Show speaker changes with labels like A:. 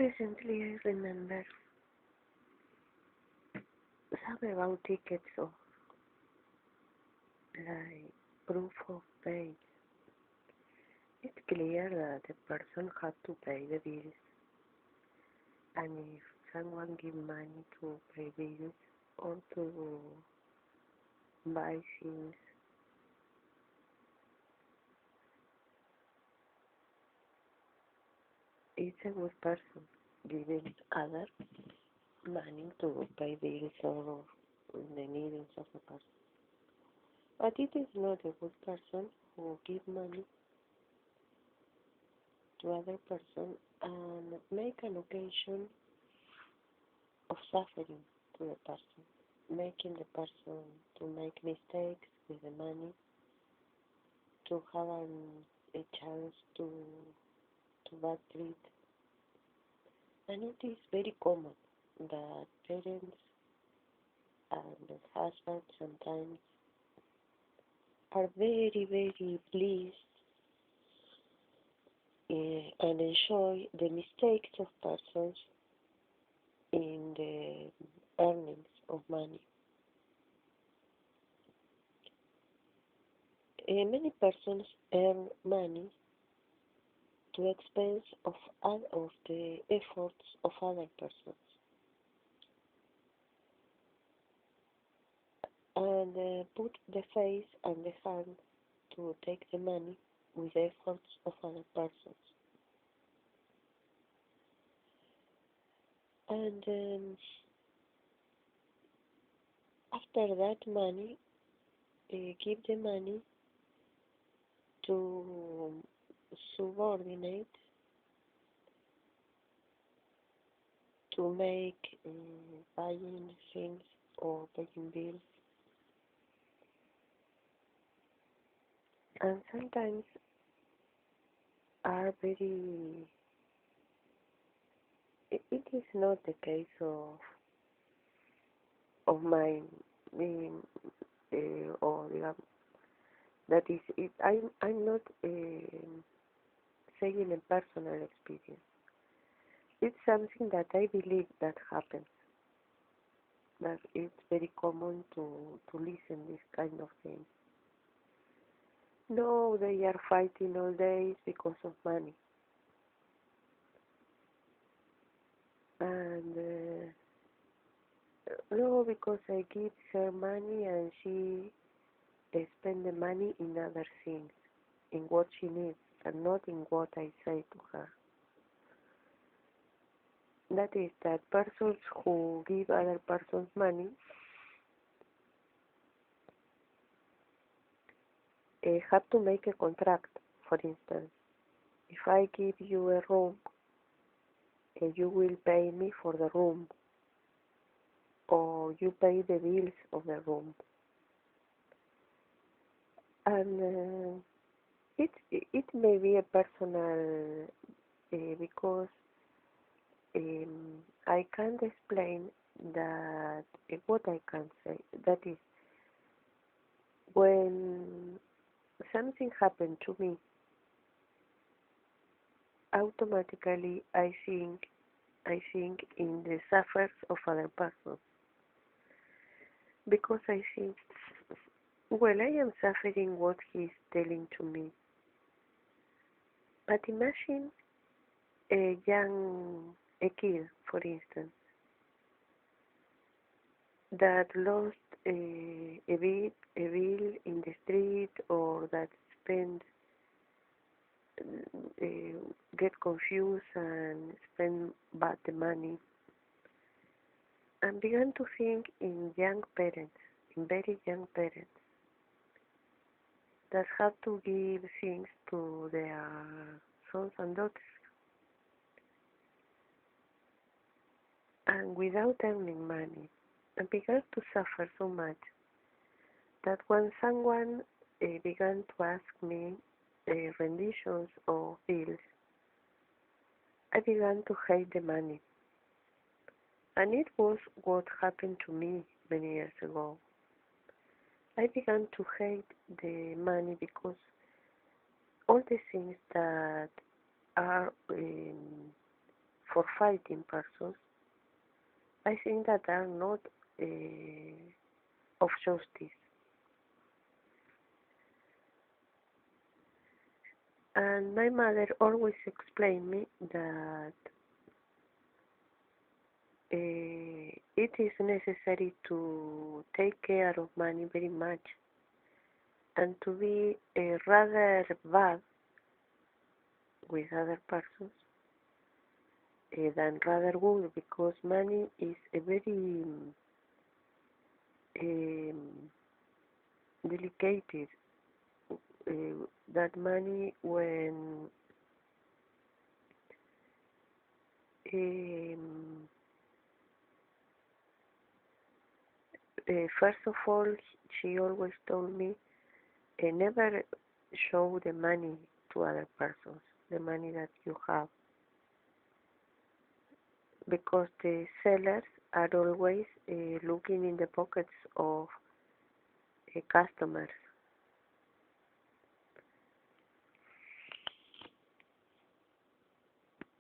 A: Recently I remember some about tickets of like proof of pay. It's clear that the person had to pay the bills, and if someone give money to pay bills or to buy things, it's a good person giving other money to pay bills or the needs of the person. But it is not a good person who give money to other person and make an occasion of suffering to the person, making the person to make mistakes with the money, to have a chance to bad treat. And it is very common that parents and the husband sometimes are very, very pleased and enjoy the mistakes of persons in the earnings of money. Many persons earn money to expense of the efforts of other persons, and put the face and the hand to take the money with the efforts of other persons. And after that money, give the money to subordinate to make buying things or paying bills. And sometimes are very. It is not the case of mine, or that is it. I'm not saying a personal experience. It's something that I believe that happens. That it's very common to listen this kind of thing. No, they are fighting all days because of money. And no, because I give her money and she spend the money in other things, in what she needs, and not in what I say to her. That is that persons who give other persons money have to make a contract. For instance, if I give you a room, you will pay me for the room, or you pay the bills of the room. And it may be a personal because I can't explain that what I can say. That is, when something happened to me, automatically I think in the suffers of other persons, because I think, well, I am suffering what he is telling to me. But imagine a kid, for instance, that lost a bill in the street, or that spend uh, get confused and spend bad the money, and began to think in young parents, in very young parents, that have to give things to their sons and daughters, and without earning money, and began to suffer so much that when someone began to ask me renditions of bills, I began to hate the money. And it was what happened to me many years ago. I began to hate the money because all the things that are for fighting persons, I think that are not of justice. And my mother always explained me that it is necessary to take care of money very much and to be rather bad with other persons than rather good, because money is a very delicate. That money, when first of all, she always told me, never show the money to other persons, the money that you have, because the sellers are always looking in the pockets of customers,